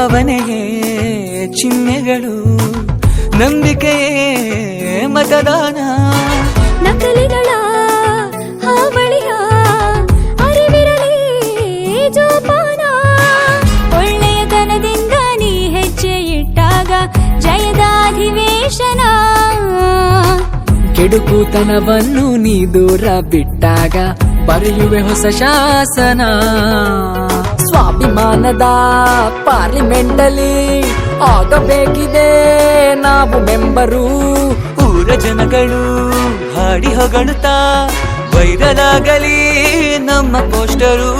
ಭಾವನೆಯೇ ಚಿಹ್ನೆಗಳು, ನಂಬಿಕೆಯೇ ಮತದಾನ. ನಕಲಿಗಳ ಹಾವಳಿಯ ಅರಿವಿರಲಿ ಜೋಪಾನ. ಒಳ್ಳೆಯತನದಿಂದ ನೀ ಹೆಜ್ಜೆ ಇಟ್ಟಾಗ ಜಯದ ಅಧಿವೇಶನ. ಕೆಡುಕುತನವನ್ನು ನೀ ದೂರ ಬಿಟ್ಟಾಗ ಬರೆಯುವೆ ಹೊಸ ಶಾಸನ. ಸ್ವಾಭಿಮಾನದ ಪಾರ್ಲಿಮೆಂಟಲ್ಲಿ ಆಗಬೇಕಿದೆ ನಾವು ಮೆಂಬರು. ಊರ ಜನಗಳು ಹಾಡಿ ಹೊಗಳುತ್ತಾ ವೈರಲ್ ಆಗಲಿ ನಮ್ಮ ಪೋಸ್ಟರು.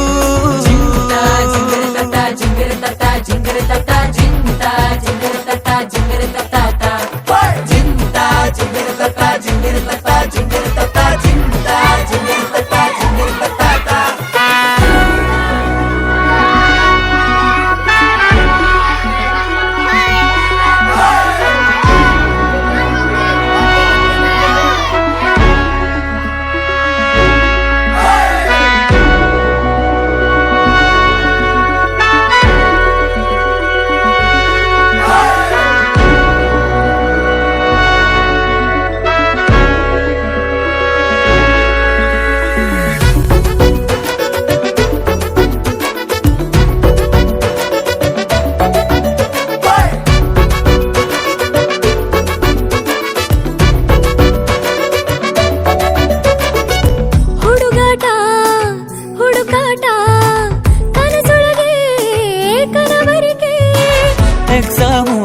ಎಕ್ಸಾಮು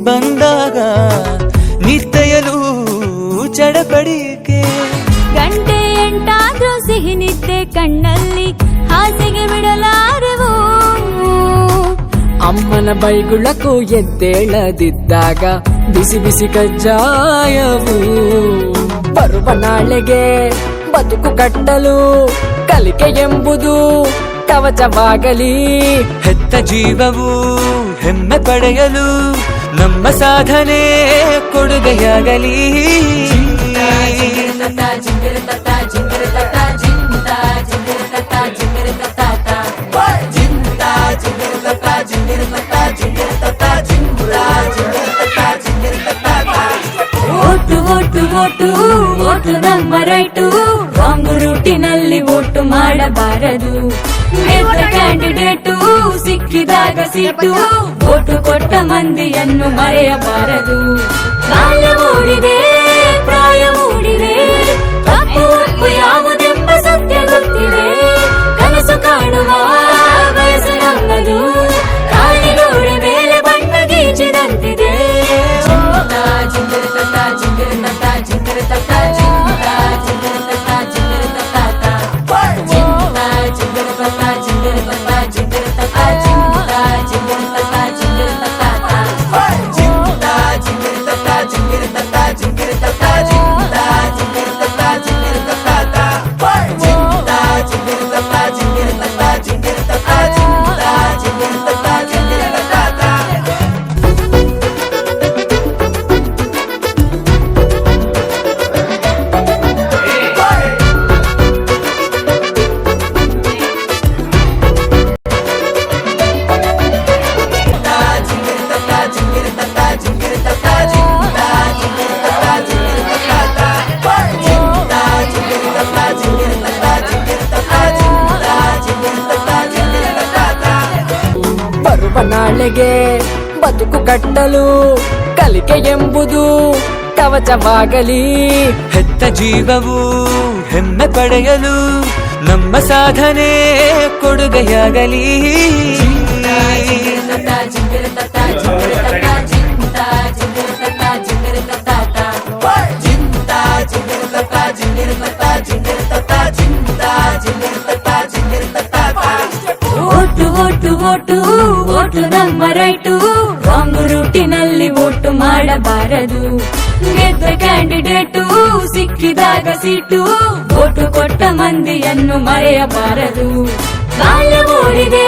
ಬಂದಾಗ ನಿತ್ತೆಯಲು ಚಡಪಡಿಕೆ. ಗಂಟೆ ಎಂಟಾದ್ರೂ ಸಿಹಿ ನಿದ್ದೆ ಕಣ್ಣಲ್ಲಿ ಹಾಸಿಗೆ ಬಿಡಲಾರೆವು. ಅಮ್ಮನ ಬೈಗುಳಕ್ಕೂ ಎದ್ದೇಳದಿದ್ದಾಗ ಬಿಸಿ ಬಿಸಿ ಕಜ್ಜಾಯವು. ಬರುವ ನಾಳೆಗೆ ಬದುಕು ಕಟ್ಟಲು ಕಲಿಕೆ ಎಂಬುದು ಕವಚವಾಗಲಿ. ಹೆತ್ತ ಜೀವವು ಹೆಮ್ಮೆ ಪಡೆಯಲು ನಮ್ಮ ಸಾಧನೆ ಕೊಡುಗೆಯಾಗಲಿ. ಓಟು ಓಟು ಓಟು ಓಟು ನಮ್ಮ ರೈಟು. ರಾಂಗ್ ರೂಟಿನಲ್ಲಿ ಓಟು ಮಾಡಬಾರದು. ಕ್ಯಾಂಡಿಡೇಟು ಸಿಕ್ಕಿದಾಗ ಸೀಟು. ಓಟು ಕೊಟ್ಟ ಮಂದಿಯನ್ನು ಮರೆಯಬಾರದು. ಬಾಲ್ಯ ಮೂಡಿದೆ ಪ್ರಾಯ ಮೂಡಿದೆ, ತಪ್ಪು ಒಪ್ಪು ಯಾವುದೆಂಬ ಸತ್ಯ ಗೊತ್ತಿದೆ. ಕನಸು ಕಾಣುವ ವಯಸ್ಸು ನಮ್ಮದು, ಕಾಣಿಗೋಡೆ ಮೇಲೆ ಬಣ್ಣ ಗೀಚಿದಂತಿದೆ. ನಾಳೆಗೆ ಬದುಕು ಕಟ್ಟಲು ಕಲಿಕೆ ಎಂಬುದು ಕವಚವಾಗಲಿ. ಹೆತ್ತ ಜೀವವು ಹೆಮ್ಮೆ ಪಡೆಯಲು ನಮ್ಮ ಸಾಧನೆ ಕೊಡುಗೆಯಾಗಲಿ. ಓಟು ಓಟು ಓಟು ಓಟು ನಮ್ಮ ರೈಟು. ರಾಂಗ್ ರೂಟಿನಲ್ಲಿ ಓಟು ಮಾಡಬಾರದು. ಗೆದ್ದ ಕ್ಯಾಂಡಿಡೇಟು ಸಿಕ್ಕಿದಾಗ ಸೀಟು. ಓಟು ಕೊಟ್ಟ ಮಂದಿಯನ್ನು ಮರೆಯಬಾರದು. ಬಾಲ್ಯ ಮೂಡಿದೆ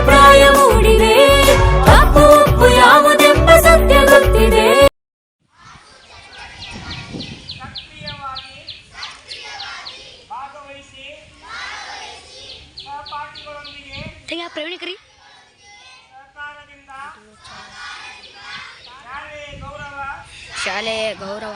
ಪ್ರಾಯ ಮೂಡಿದೆ, ತಪ್ಪು ಒಪ್ಪು ಯಾವುದೆಂಬ ಸತ್ಯ ಗೊತ್ತಿದೆ. ಪ್ರವೀಣ ಕರಿ ಶಾಲೆಯ ಗೌರವ